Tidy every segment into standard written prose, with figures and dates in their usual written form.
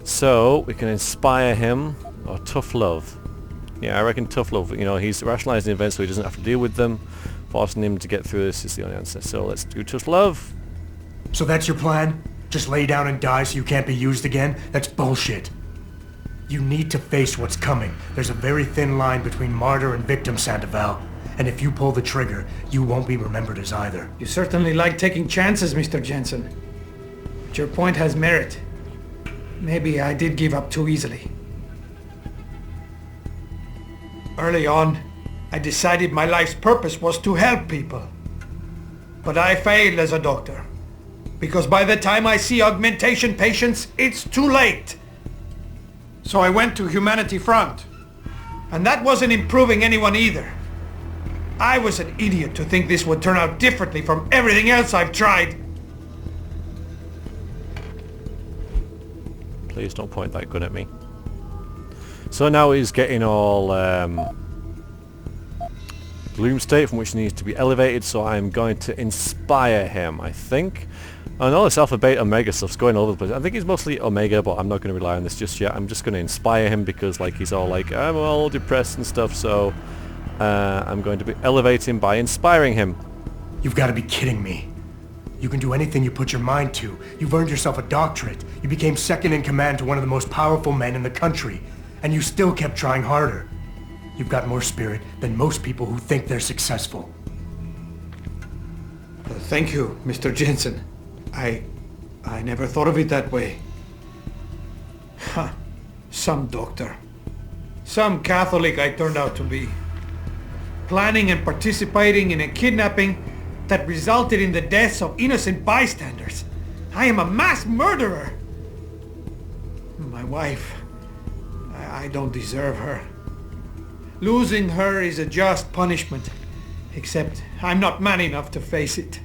So, we can inspire him, or tough love. Yeah, I reckon tough love. You know, he's rationalising events so he doesn't have to deal with them. Forcing him to get through this is the only answer. So let's do tough love. So that's your plan? Just lay down and die so you can't be used again? That's bullshit. You need to face what's coming. There's a very thin line between martyr and victim, Sandoval. And if you pull the trigger, you won't be remembered as either. You certainly like taking chances, Mr. Jensen. But your point has merit. Maybe I did give up too easily. Early on, I decided my life's purpose was to help people. But I failed as a doctor. Because by the time I see augmentation patients, it's too late. So I went to Humanity Front. And that wasn't improving anyone either. I was an idiot to think this would turn out differently from everything else I've tried. Please don't point that gun at me. So now he's getting all gloom state from which he needs to be elevated, so I'm going to inspire him, I think. I know this alpha, beta, omega stuff's going all over the place. I think he's mostly omega, but I'm not going to rely on this just yet. I'm just going to inspire him because like he's all like, I'm all depressed and stuff, so I'm going to be elevating by inspiring him. You've got to be kidding me. You can do anything you put your mind to. You've earned yourself a doctorate. You became second in command to one of the most powerful men in the country. And you still kept trying harder. You've got more spirit than most people who think they're successful. Thank you, Mr. Jensen. I never thought of it that way. Huh. Some doctor. Some Catholic I turned out to be. Planning and participating in a kidnapping that resulted in the deaths of innocent bystanders. I am a mass murderer. My wife, I don't deserve her. Losing her is a just punishment, except I'm not man enough to face it.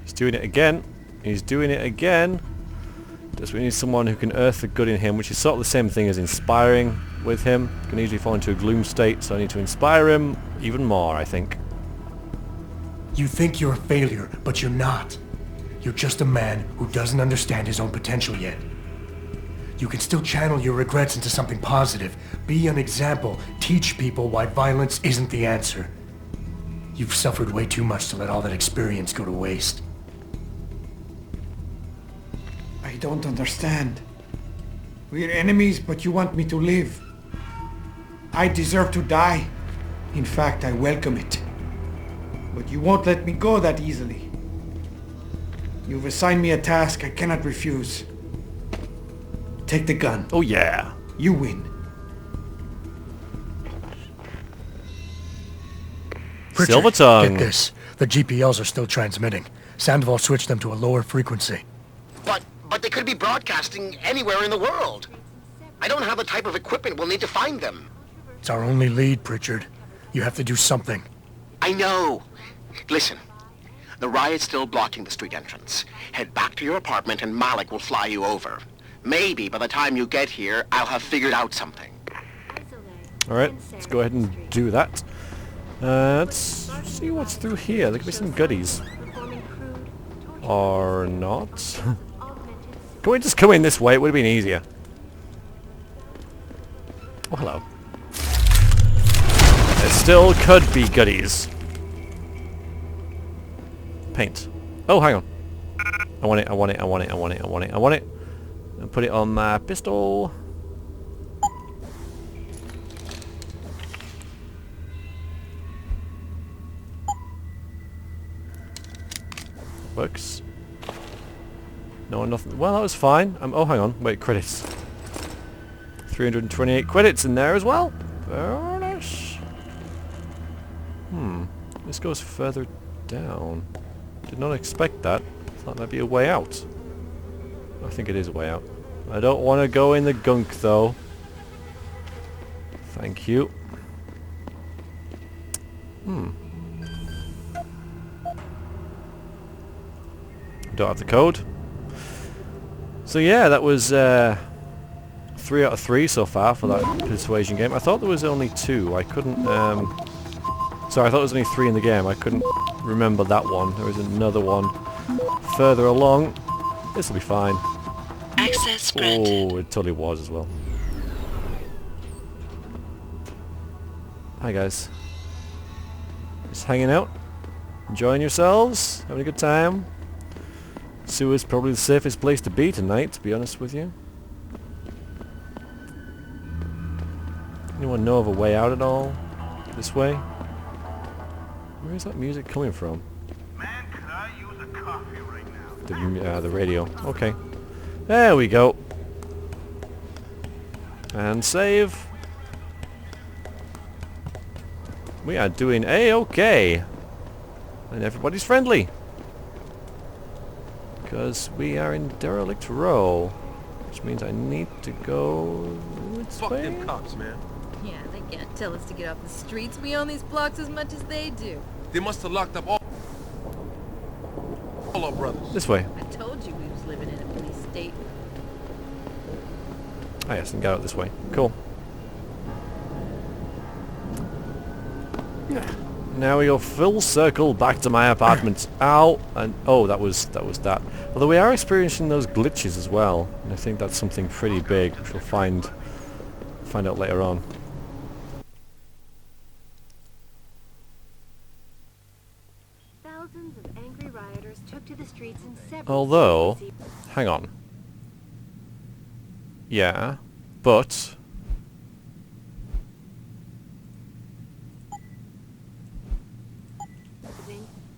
He's doing it again. He's doing it again. Just we need someone who can earth the good in him, which is sort of the same thing as inspiring with him. Can easily fall into a gloom state, so I need to inspire him even more, I think. You think you're a failure, but you're not. You're just a man who doesn't understand his own potential yet. You can still channel your regrets into something positive. Be an example. Teach people why violence isn't the answer. You've suffered way too much to let all that experience go to waste. I don't understand. We're enemies, but you want me to live. I deserve to die. In fact, I welcome it. But you won't let me go that easily. You've assigned me a task I cannot refuse. Take the gun. Oh yeah. You win. Pritchard, Silver tongue. get this. The GPLs are still transmitting. Sandoval switched them to a lower frequency. But they could be broadcasting anywhere in the world. I don't have the type of equipment we'll need to find them. It's our only lead, Pritchard. You have to do something. I know. Listen, the riot's still blocking the street entrance. Head back to your apartment and Malik will fly you over. Maybe by the time you get here, I'll have figured out something. Alright, let's go ahead and do that. Let's see what's through here. There could be some goodies. Or not. Can we just come in this way? It would have been easier. Oh, hello. There still could be goodies. Paint. Oh, hang on. I want it, I want it, I want it, I want it, I want it, I want it. And put it on my pistol. Works. No, nothing. Well, that was fine. Oh, hang on. Wait, credits. 328 credits in there as well. Very nice. This goes further down. Did not expect that. Thought that'd be a way out. I think it is a way out. I don't want to go in the gunk, though. Thank you. Don't have the code. So yeah, that was 3 out of 3 so far for that persuasion game. I thought there was only 2. I couldn't... sorry, I thought there was only 3 in the game. I couldn't remember that one. There was another one further along. This will be fine. Access granted. Oh, it totally was as well. Hi guys. Just hanging out, enjoying yourselves, having a good time. Sewer's probably the safest place to be tonight, to be honest with you. Anyone know of a way out at all? This way? Where is that music coming from? Man, could I use a coffee right now? The radio. Okay. There we go. And save. We are doing A-okay. And everybody's friendly. Because we are in derelict row. Which means I need to go this Fuck way. them cops, man. Yeah, they can't tell us to get off the streets. We own these blocks as much as they do. They must have locked up all our brothers. This way. I told you we was living in a police state. Ah yes, and get out this way. Cool. Now we go full circle back to my apartment. Ow! And oh, that was that. Although we are experiencing those glitches as well, and I think that's something pretty big, which we'll find out later on. Thousands of angry rioters took to the streets in several Although, cities. hang on. Yeah, but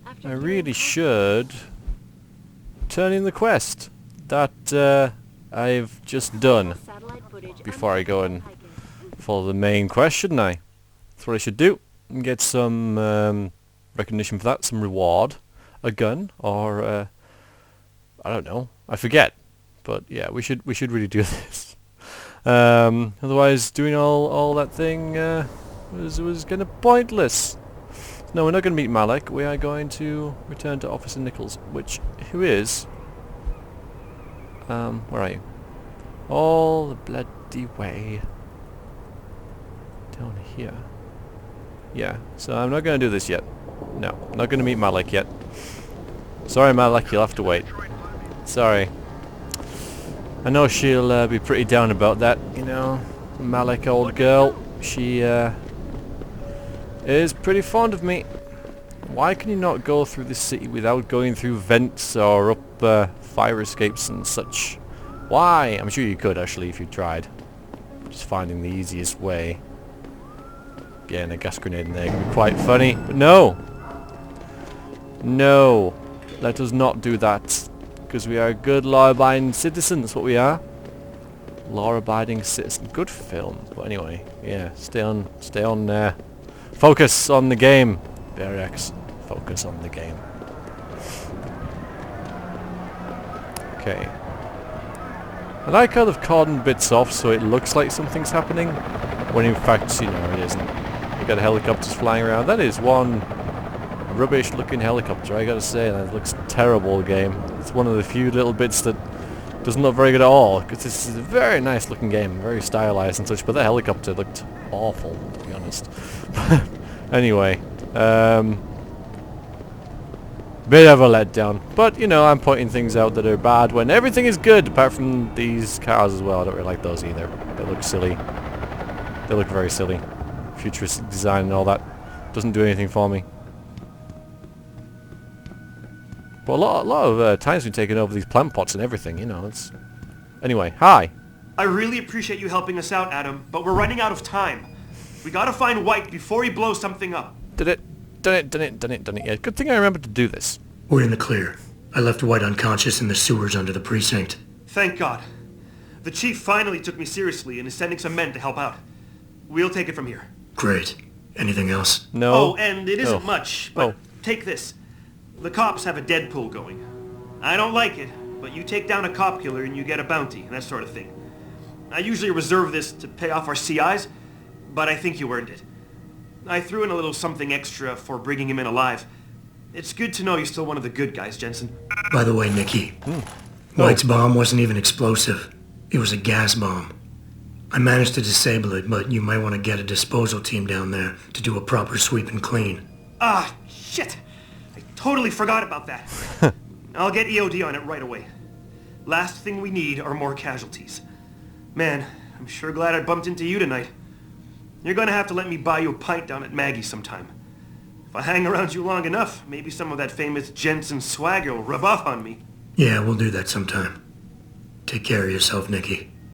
After I doing really half- should turn in the quest that I've just done satellite footage before I go and hiking. follow the main quest, shouldn't I? That's what I should do. And get some recognition for that, some reward, a gun, or I don't know. I forget. But yeah, we should really do this. Otherwise, doing all that thing was kind of pointless. No, we're not going to meet Malik. We are going to return to Officer Nichols, who is... where are you? All the bloody way down here. Yeah, so I'm not going to do this yet. No, I'm not going to meet Malik yet. Sorry, Malik, you'll have to wait. Sorry. I know she'll be pretty down about that, you know. Malik, old girl, she is pretty fond of me. Why can you not go through this city without going through vents or up fire escapes and such? Why? I'm sure you could actually if you tried. Just finding the easiest way. Getting a gas grenade in there could be quite funny, but no! No! Let us not do that. Because we are good law-abiding citizens, that's what we are. Law-abiding citizen. Good film. But anyway, yeah, stay on focus on the game. Deus Ex. Focus on the game. Okay. I like how they've cordoned bits off so it looks like something's happening, when in fact, you know, it isn't. You got helicopters flying around. That is one rubbish looking helicopter, I gotta say. That looks terrible, game. It's one of the few little bits that doesn't look very good at all, because this is a very nice looking game, very stylized and such, but the helicopter looked awful, to be honest. Anyway, bit of a letdown, but you know, I'm pointing things out that are bad when everything is good, apart from these cars as well. I don't really like those either. They look silly. They look very silly. Futuristic design and all that doesn't do anything for me. But a lot of time's been taken over these plant pots and everything, you know. It's anyway. Hi. I really appreciate you helping us out, Adam, but we're running out of time. We gotta find White before he blows something up. Done it. Yeah, good thing I remembered to do this. We're in the clear. I left White unconscious in the sewers under the precinct. Thank God. The chief finally took me seriously and is sending some men to help out. We'll take it from here. Great. Anything else? No. Oh, and it isn't Oh. much, but Oh. take this. The cops have a Deadpool going. I don't like it, but you take down a cop killer and you get a bounty, and that sort of thing. I usually reserve this to pay off our CIs, but I think you earned it. I threw in a little something extra for bringing him in alive. It's good to know you're still one of the good guys, Jensen. By the way, Nikki, White's bomb wasn't even explosive. It was a gas bomb. I managed to disable it, but you might want to get a disposal team down there to do a proper sweep and clean. Ah, shit! I totally forgot about that. I'll get EOD on it right away. Last thing we need are more casualties. Man, I'm sure glad I bumped into you tonight. You're gonna have to let me buy you a pint down at Maggie's sometime. If I hang around you long enough, maybe some of that famous Jensen swagger will rub off on me. Yeah, we'll do that sometime. Take care of yourself, Nikki.